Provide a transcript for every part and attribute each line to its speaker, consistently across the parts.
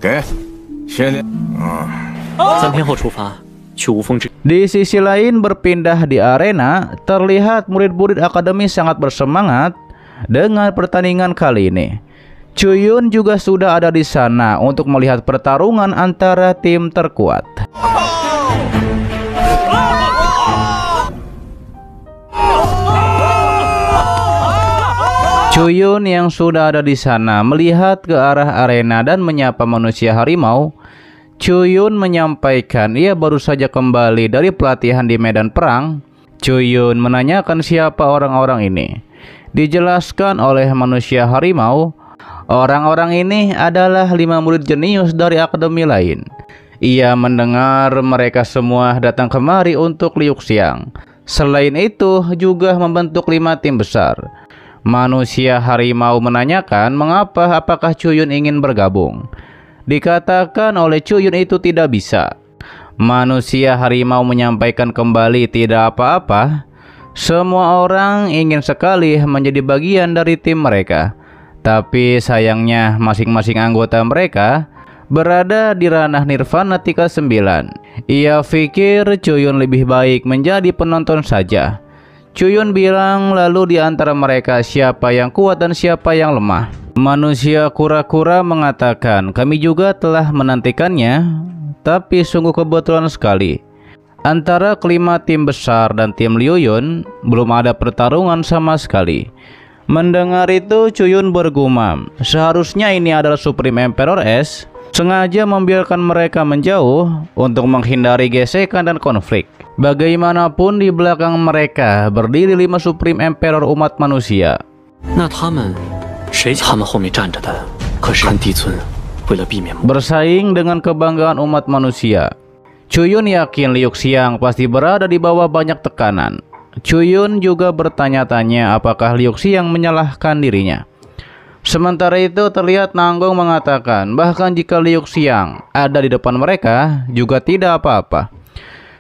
Speaker 1: 3天后出发，去无风之。
Speaker 2: Di sisi lain berpindah di arena, terlihat murid-murid akademi sangat bersemangat dengan pertandingan kali ini. Chuyun juga sudah ada di sana untuk melihat pertarungan antara tim terkuat. Chuyun yang sudah ada di sana melihat ke arah arena dan menyapa manusia harimau. Chuyun menyampaikan ia baru saja kembali dari pelatihan di medan perang. Chuyun menanyakan siapa orang-orang ini. Dijelaskan oleh manusia harimau, orang-orang ini adalah 5 murid jenius dari akademi lain. Ia mendengar mereka semua datang kemari untuk Liuxiang. Selain itu juga membentuk 5 tim besar. Manusia harimau menanyakan mengapa apakah Chuyun ingin bergabung. Dikatakan oleh Chuyun itu tidak bisa. Manusia harimau menyampaikan kembali tidak apa-apa. Semua orang ingin sekali menjadi bagian dari tim mereka. Tapi sayangnya masing-masing anggota mereka berada di ranah nirvana tingkat 9. Ia pikir Chuyun lebih baik menjadi penonton saja. Chuyun bilang lalu di antara mereka siapa yang kuat dan siapa yang lemah. Manusia kura-kura mengatakan kami juga telah menantikannya, tapi sungguh kebetulan sekali. Antara kelima tim besar dan tim Liuyun belum ada pertarungan sama sekali. Mendengar itu Chuyun bergumam, seharusnya ini adalah Supreme Emperor S sengaja membiarkan mereka menjauh untuk menghindari gesekan dan konflik. Bagaimanapun di belakang mereka berdiri 5 Supreme Emperor umat manusia.
Speaker 1: 那他们后面站着的可是帝尊，为了避免
Speaker 2: bersaing dengan kebanggaan umat manusia. Chuyun yakin Liuxiang pasti berada di bawah banyak tekanan. Chuyun juga bertanya-tanya apakah Liuxiang menyalahkan dirinya. Sementara itu terlihat Nanggong mengatakan bahkan jika Liuxiang ada di depan mereka juga tidak apa-apa.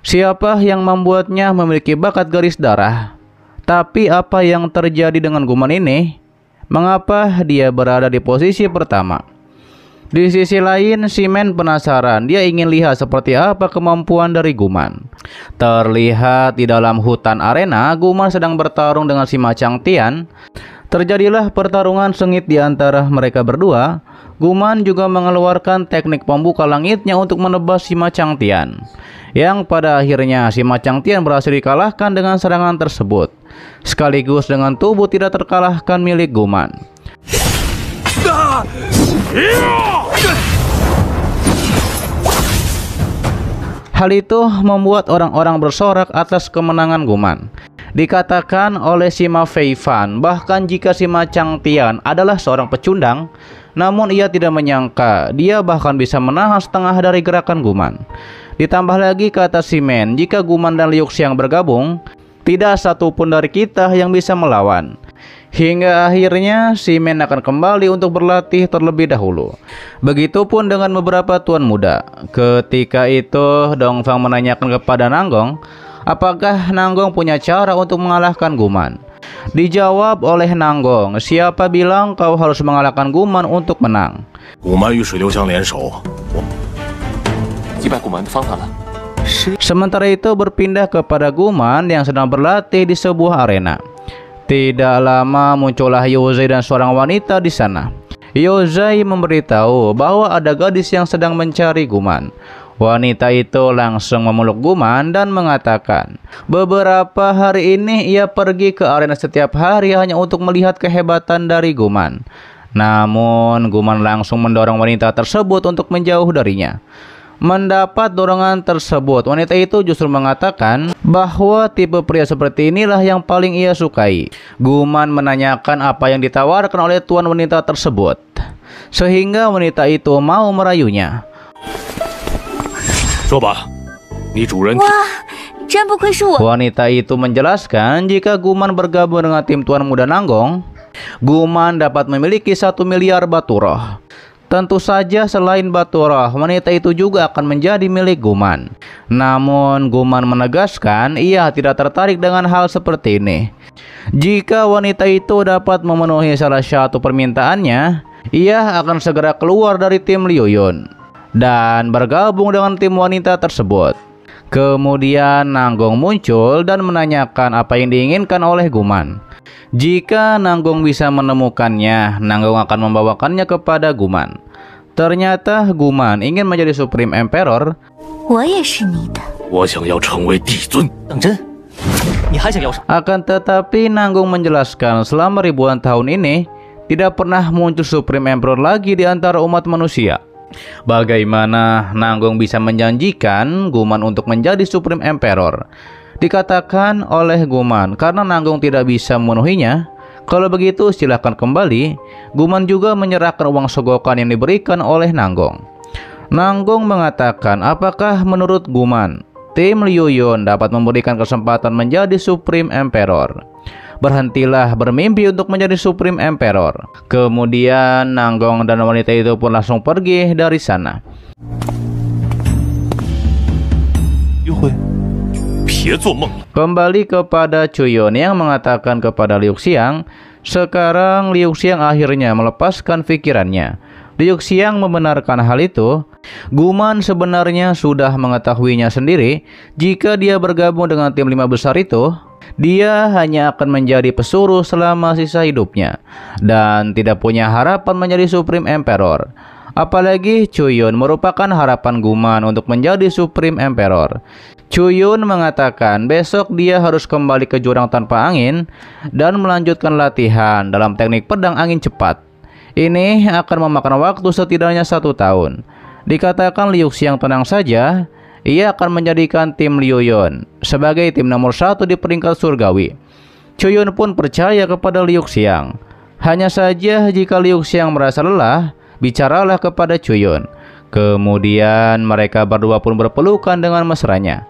Speaker 2: Siapa yang membuatnya memiliki bakat garis darah? Tapi apa yang terjadi dengan Guman ini? Mengapa dia berada di posisi pertama? Di sisi lain, Shimen penasaran. Dia ingin lihat seperti apa kemampuan dari Guman. Terlihat di dalam hutan arena, Guman sedang bertarung dengan si Macang Tian. Terjadilah pertarungan sengit di antara mereka berdua. Guman juga mengeluarkan teknik pembuka langitnya untuk menebas si Macang Tian. Yang pada akhirnya si Macang Tian berhasil dikalahkan dengan serangan tersebut. Sekaligus dengan tubuh tidak terkalahkan milik Guman. Hal itu membuat orang-orang bersorak atas kemenangan Guman. Dikatakan oleh Sima Feifan bahkan jika si Macang Tian adalah seorang pecundang, namun ia tidak menyangka dia bahkan bisa menahan setengah dari gerakan Guman. Ditambah lagi kata Shimen, jika Guman dan Liuxiang bergabung, tidak satupun dari kita yang bisa melawan. Hingga akhirnya Shimen akan kembali untuk berlatih terlebih dahulu. Begitupun dengan beberapa tuan muda. Ketika itu Dongfang menanyakan kepada Nanggong, apakah Nanggong punya cara untuk mengalahkan Guman? Dijawab oleh Nanggong, siapa bilang kau harus mengalahkan Guman untuk menang? Sementara itu berpindah kepada Guman yang sedang berlatih di sebuah arena. Tidak lama muncullah Yozai dan seorang wanita di sana. Yozai memberitahu bahwa ada gadis yang sedang mencari Guman. Wanita itu langsung memeluk Guman dan mengatakan, beberapa hari ini ia pergi ke arena setiap hari hanya untuk melihat kehebatan dari Guman. Namun Guman langsung mendorong wanita tersebut untuk menjauh darinya. Mendapat dorongan tersebut, wanita itu justru mengatakan bahwa tipe pria seperti inilah yang paling ia sukai. Guman menanyakan apa yang ditawarkan oleh tuan wanita tersebut, sehingga wanita itu mau merayunya. Wanita itu menjelaskan jika Guman bergabung dengan tim tuan muda Nanggong, Guman dapat memiliki 1 miliar batu roh. Tentu saja selain batu roh, wanita itu juga akan menjadi milik Guman. Namun Guman menegaskan ia tidak tertarik dengan hal seperti ini. Jika wanita itu dapat memenuhi salah satu permintaannya, ia akan segera keluar dari tim Liu Yun dan bergabung dengan tim wanita tersebut. Kemudian Nanggong muncul dan menanyakan apa yang diinginkan oleh Guman. Jika Nanggong bisa menemukannya, Nanggong akan membawakannya kepada Guman. Ternyata Guman ingin menjadi Supreme Emperor. Akan tetapi Nanggong menjelaskan selama ribuan tahun ini tidak pernah muncul Supreme Emperor lagi di antara umat manusia. Bagaimana Nanggong bisa menjanjikan Guman untuk menjadi Supreme Emperor? Dikatakan oleh Guman karena Nanggong tidak bisa memenuhinya. Kalau begitu silahkan kembali. Guman juga menyerahkan uang sogokan yang diberikan oleh Nanggong. Nanggong mengatakan apakah menurut Guman tim Liu Yun dapat memberikan kesempatan menjadi Supreme Emperor. Berhentilah bermimpi untuk menjadi Supreme Emperor. Kemudian Nanggong dan wanita itu pun langsung pergi dari sana. Kembali kepada Chuyun yang mengatakan kepada Liu Xiang. Sekarang Liu Xiang akhirnya melepaskan pikirannya. Liu Xiang membenarkan hal itu. Guman sebenarnya sudah mengetahuinya sendiri. Jika dia bergabung dengan tim 5 besar itu, dia hanya akan menjadi pesuruh selama sisa hidupnya dan tidak punya harapan menjadi Supreme Emperor. Apalagi Chuyun merupakan harapan Guman untuk menjadi Supreme Emperor. Chuyun mengatakan besok dia harus kembali ke jurang tanpa angin dan melanjutkan latihan dalam teknik pedang angin cepat. Ini akan memakan waktu setidaknya 1 tahun. Dikatakan Liu Xiang tenang saja. Ia akan menjadikan tim Liu Yun sebagai tim nomor 1 di peringkat surgawi. Chuyun pun percaya kepada Liu Xiang. Hanya saja jika Liu Xiang merasa lelah, bicaralah kepada Chuyun. Kemudian mereka berdua pun berpelukan dengan mesranya.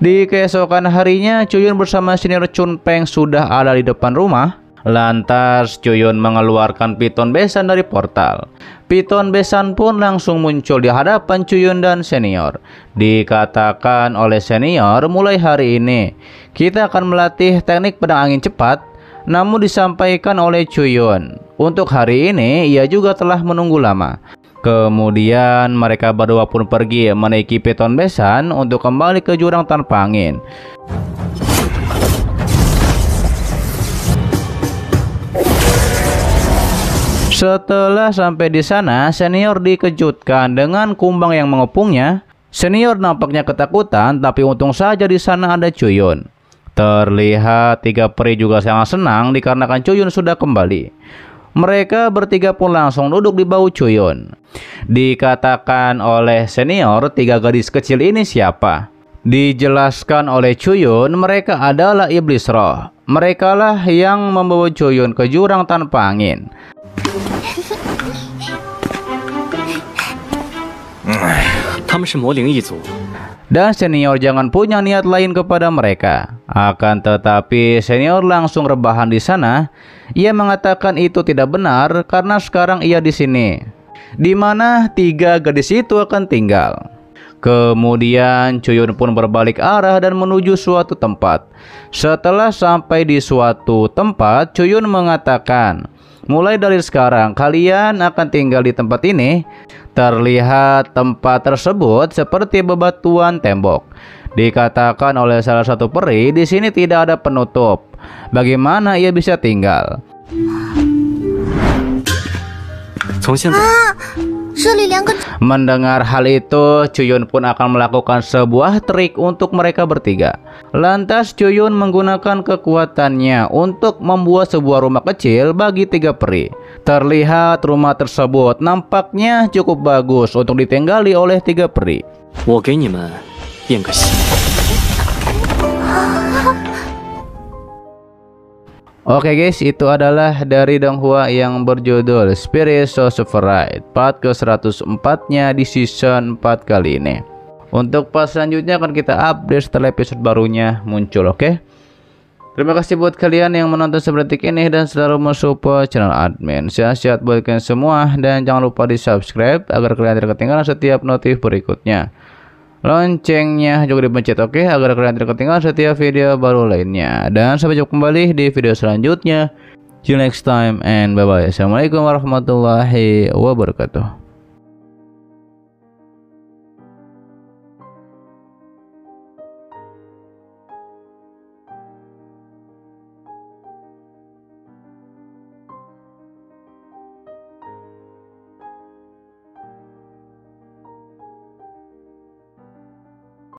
Speaker 2: Di keesokan harinya, Chuyun bersama senior Chun Peng sudah ada di depan rumah. Lantas Chuyun mengeluarkan piton besan dari portal. Piton besan pun langsung muncul di hadapan Chuyun dan senior. Dikatakan oleh senior, mulai hari ini kita akan melatih teknik pedang angin cepat. Namun disampaikan oleh Chuyun, untuk hari ini ia juga telah menunggu lama. Kemudian mereka berdua pun pergi menaiki piton besan untuk kembali ke jurang tanpa angin. Setelah sampai di sana, senior dikejutkan dengan kumbang yang mengepungnya. Senior nampaknya ketakutan, tapi untung saja di sana ada Chuyun. Terlihat 3 peri juga sangat senang dikarenakan Chuyun sudah kembali. Mereka bertiga pun langsung duduk di bahu Chuyun. Dikatakan oleh senior, 3 gadis kecil ini siapa? Dijelaskan oleh Chuyun, mereka adalah iblis roh. Merekalah yang membawa Chuyun ke jurang tanpa angin. Dan senior jangan punya niat lain kepada mereka. Akan tetapi senior langsung rebahan di sana. Ia mengatakan itu tidak benar karena sekarang ia di sini, di mana 3 gadis itu akan tinggal. Kemudian Chuyun pun berbalik arah dan menuju suatu tempat. Setelah sampai di suatu tempat, Chuyun mengatakan, mulai dari sekarang kalian akan tinggal di tempat ini. Terlihat tempat tersebut seperti bebatuan tembok. Dikatakan oleh salah satu peri, di sini tidak ada penutup. Bagaimana ia bisa tinggal? Mendengar hal itu, Chuyun pun akan melakukan sebuah trik untuk mereka bertiga. Lantas Chuyun menggunakan kekuatannya untuk membuat sebuah rumah kecil bagi 3 peri. Terlihat rumah tersebut nampaknya cukup bagus untuk ditinggali oleh 3 peri. Oke guys, itu adalah dari Donghua yang berjudul Spirit So Favorite part ke-104-nya di season 4 kali ini. Untuk part selanjutnya akan kita update setelah episode barunya muncul, oke? Terima kasih buat kalian yang menonton seperti ini dan selalu mensupport channel admin. Sehat-sehat buat kalian semua dan jangan lupa di subscribe agar kalian tidak ketinggalan setiap notif berikutnya. loncengnya juga dipencet oke agar kalian tidak ketinggalan setiap video baru lainnya. Dan sampai jumpa kembali di video selanjutnya. See you next time and bye bye. Assalamualaikum warahmatullahi wabarakatuh.